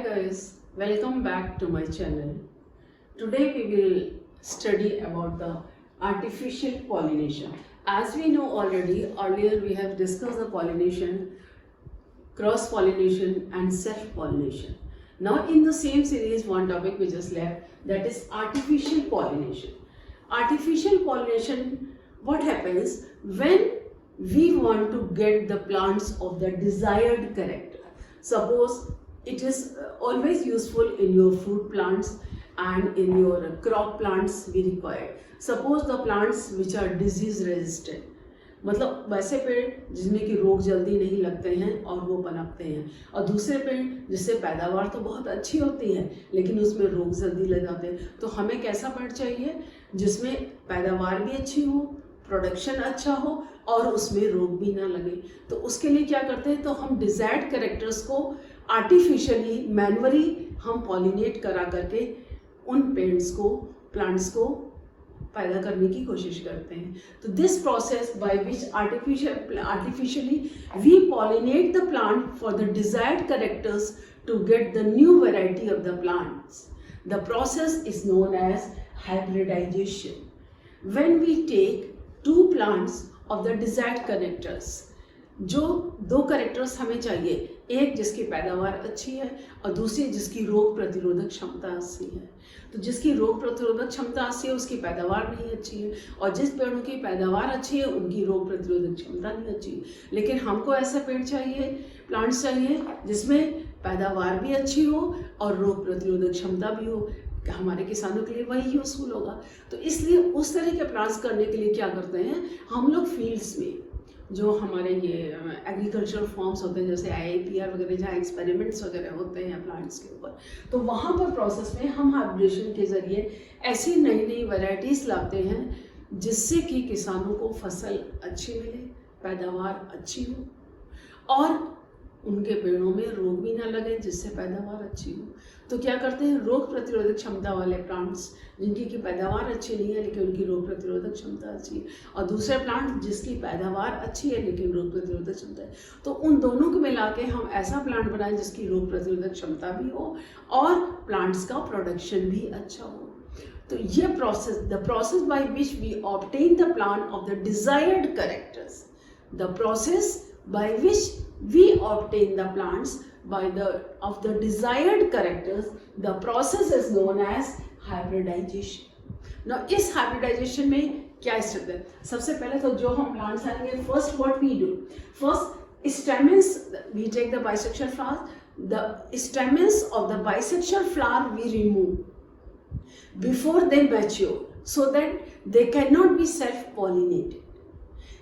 guys, welcome back to my channel. Today we will study about the artificial pollination. As we know already, earlier we have discussed the pollination, cross-pollination and self-pollination. Now in the same series, one topic we just left, that is artificial pollination. Artificial pollination, what happens when we want to get the plants of the desired character. Suppose it is always useful in your fruit plants and in your crop plants we require. Suppose the plants which are disease resistant, मतलब वैसे पेड़ जिनमें कि रोग जल्दी नहीं लगते हैं और वो पनपते हैं, और दूसरे पेड़ जिससे पैदावार तो बहुत अच्छी होती है लेकिन उसमें रोग जल्दी लग जाते हैं. तो हमें कैसा पेड़ चाहिए जिसमें पैदावार भी अच्छी हो, प्रोडक्शन अच्छा हो और उसमें रोग भी ना लगे. तो उसके लिए क्या करते हैं, तो हम डिजायर्ड कैरेक्टर्स को आर्टिफिशियली मैनुअली हम पॉलिनेट करा करके उन पेड़्स को, प्लांट्स को पैदा करने की कोशिश करते हैं. तो this process by which artificially we pollinate the plant for the desired characters to get the new variety of the plants. The process is known as hybridisation. When we take two plants of the desired characters, जो दो characters हमें चाहिए, एक जिसकी पैदावार अच्छी है और दूसरी जिसकी रोग प्रतिरोधक क्षमता अच्छी है. तो जिसकी रोग प्रतिरोधक क्षमता अच्छी है उसकी पैदावार नहीं अच्छी है, और जिस पेड़ों की पैदावार अच्छी है उनकी रोग प्रतिरोधक क्षमता नहीं अच्छी है. लेकिन हमको ऐसा पेड़ चाहिए, प्लांट्स चाहिए जिसमें पैदावार भी अच्छी हो और रोग प्रतिरोधक क्षमता भी हो. हमारे किसानों के लिए वही यूजफुल होगा. तो इसलिए उस तरह के प्लांट्स करने के लिए क्या करते हैं, हम लोग फील्ड्स में जो हमारे ये एग्रीकल्चर फॉर्म्स होते हैं जैसे IIPR वगैरह, जहाँ एक्सपेरिमेंट्स वगैरह होते हैं प्लांट्स के ऊपर, तो वहाँ पर प्रोसेस में हम हाइब्रिडेशन के ज़रिए ऐसी नई नई वैरायटीज़ लाते हैं जिससे कि किसानों को फसल अच्छी मिले, पैदावार अच्छी हो और उनके पेड़ों में रोग भी ना लगे जिससे पैदावार अच्छी हो. तो क्या करते हैं, रोग प्रतिरोधक क्षमता वाले प्लांट्स जिनकी की पैदावार अच्छी नहीं है लेकिन उनकी रोग प्रतिरोधक क्षमता अच्छी है, और दूसरे प्लांट जिसकी पैदावार अच्छी है लेकिन रोग प्रतिरोधक क्षमता है, तो उन दोनों को मिला के हम ऐसा प्लांट बनाएं जिसकी रोग प्रतिरोधक क्षमता भी हो और प्लांट्स का प्रोडक्शन भी अच्छा हो. तो ये process, the process by which we obtain the plant of the desired characters, the process by which we obtain the plants of the desired characters, the process is known as hybridization. Now इस hybridization में क्या step है, सबसे पहले तो जो हम plants आएंगे, first what we do, first stamens, we take the bisexual flowers, the stamens of the bisexual flower we remove before they mature so that they cannot be self pollinated.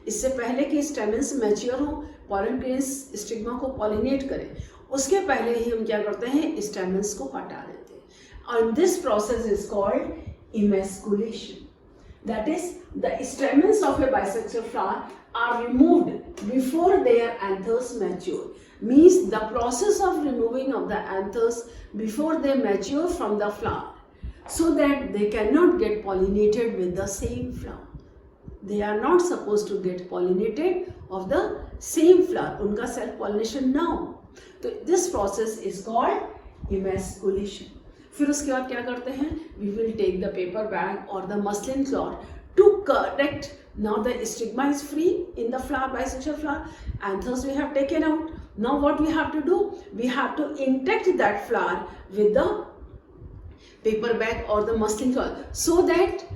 इससे पहले कि स्टेमेंस मैच्योर हो, pollen grains stigma को pollinate करें, उसके पहले ही हम क्या करते हैं, स्टेमेंस को हटा देते हैं. और this process is called emasculation. That is the stamens of a bisexual flower are removed before their anthers mature. Means the process of removing of the anthers before they mature from the flower so that they can not get pollinated with the same flower. They are not supposed to get pollinated of the same flower. उनका self pollination ना हो. तो this process is called emasculation. फिर उसके बाद क्या करते हैं, we will take the paper bag or the muslin cloth to correct. Now the stigma is free in the flower, bisexual flower. Anthers we have taken out. Now what we have to do? We have to intact that flower with the paper bag or the muslin cloth so that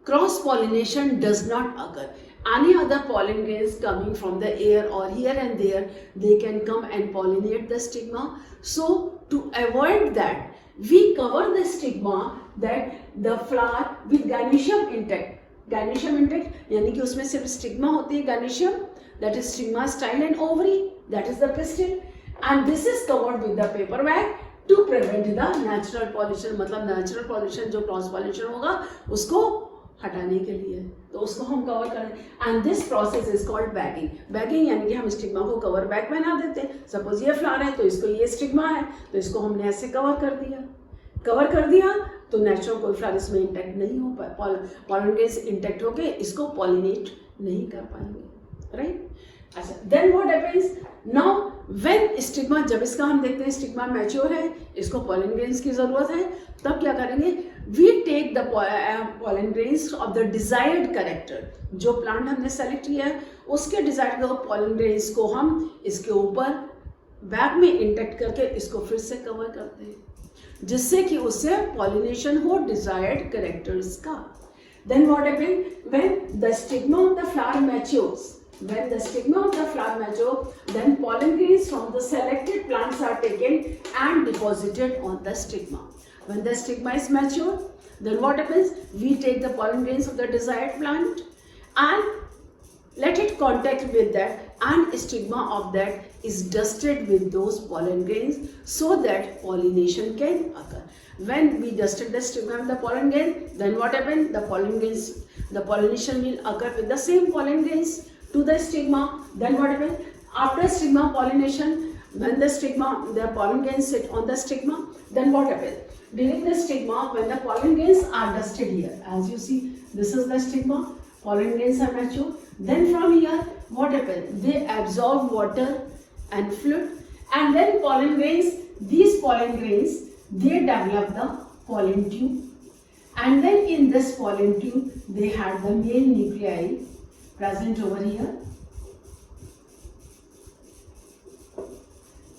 cross-pollination does not occur. Any other pollen grains coming from the air or here and there, they can come and pollinate the stigma. So to avoid that, we cover the stigma, that the flower with gynoecium intact. Gynoecium intact यानी कि उसमें सिर्फ stigma होती है, gynoecium, that is stigma, style and ovary, that is the pistil, and this is covered with the paper bag to prevent the natural pollination. मतलब natural pollination जो cross pollination होगा उसको हटाने के लिए, तो उसको हम कवर करें. And this process is called bagging. Bagging यानी कि हम स्टिग्मा को कवर बैग बना देते हैं. सपोज ये फ्लावर है तो इसको ये स्टिग्मा है तो इसको हमने ऐसे कवर कर दिया तो नेचुरल कोई फ्लावर इसमें इंटैक्ट नहीं हो पाए, पॉलन ग्रेन्स इंटैक्ट होके इसको पॉलिनेट नहीं कर पाएंगे, राइट. अच्छा, then what happens, now when stigma, जब इसका हम देखते हैं स्टिग्मा मैच्योर है, इसको पॉलन ग्रेन्स की जरूरत है, तब क्या करेंगे, we take the pollen grains of the desired character, जो प्लांट हमने सेलेक्ट किया है उसके डिजायर्ड पॉलन ग्रेन्स को हम इसके ऊपर बैग में इंटेक्ट करके इसको फिर से कवर करते हैं, जिससे कि उससे पॉलिनेशन हो डिजायर्ड कैरेक्टर्स का. Then what happens when the stigma of the flower matures? When the stigma of the flower matures, then pollen grains from the selected plants are taken and deposited on the stigma. When the stigma is mature, then what happens? We take the pollen grains of the desired plant and let it contact with that, and stigma of that is dusted with those pollen grains so that pollination can occur. When we dusted the stigma of the pollen grain, then what happened? The pollen grains, the pollination will occur with the same pollen grains to the stigma. Then what happened? After stigma pollination, when the pollen grains sit on the stigma, then what happens? During the stigma, when the pollen grains are dusted here, as you see, this is the stigma, pollen grains are mature. Then from here, what happens? They absorb water and fluid, and then pollen grains, these pollen grains, they develop the pollen tube, and then in this pollen tube they had the male nuclei present over here,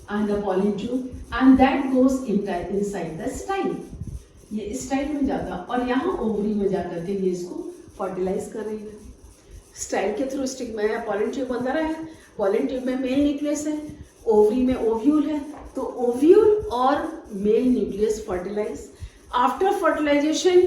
and the pollen tube, and that goes inside the style. ये style में जाता और यहाँ ovary में जाकर के ये इसको फर्टिलाइज कर रही है. स्टाइल के थ्रू स्टिग्मा है, पॉलन ट्यूब अंदर है, पॉलन ट्यूब में मेल न्यूक्लियस है, ओवरी में ओव्यूल है, तो ओव्यूल और male nucleus fertilize. After fertilization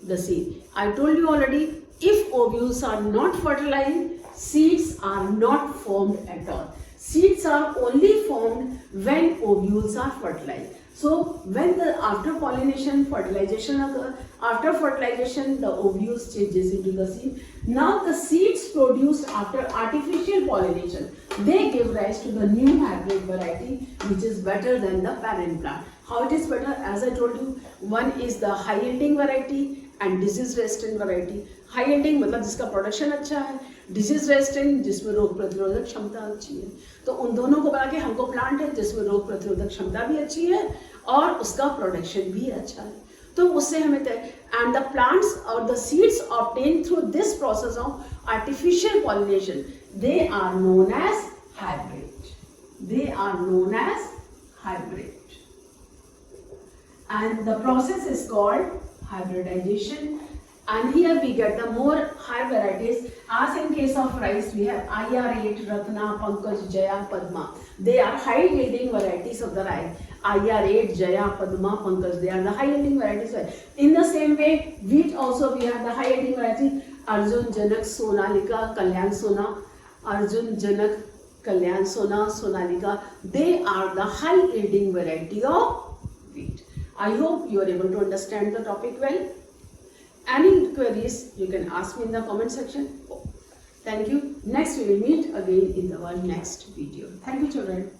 the seed, I told you already, if ovules are not fertilized, seeds are not formed at all. Seeds are only formed when ovules are fertilized. So when after pollination, fertilization occurs, after fertilization the ovules changes into the seed. Now the seeds produced after artificial pollination, they give rise to the new hybrid variety which is better than the parent plant. How it is better? As I told you, one is the high yielding variety and disease resistant variety. High yielding मतलब जिसका production अच्छा है, disease resistant जिसमें रोग प्रतिरोधक क्षमता अच्छी है. तो उन दोनों को बना के हमको प्लांट है जिसमें रोग प्रतिरोधक क्षमता भी अच्छी है और उसका प्रोडक्शन भी अच्छा है. तो उससे हमें एंड द प्लांट्स और the seeds obtain through this process of artificial pollination, they are known as hybrid. They are known as hybrid and the process is called hybridization. And here we get the more high varieties. As in case of rice, we have IR8, Ratna, Pankaj, Jaya, Padma. They are high yielding varieties of the rice. IR8, Jaya, Padma, Pankaj, they are the high yielding varieties. In the same way, wheat also we have the high yielding varieties. Arjun, Janak, Sonalika, Kalyan Sona. Arjun, Janak, Kalyan Sona, Sonalika. They are the high yielding variety of wheat. I hope you are able to understand the topic well. Any queries you can ask me in the comment section. Thank you. Next we will meet again in our next video. Thank you children.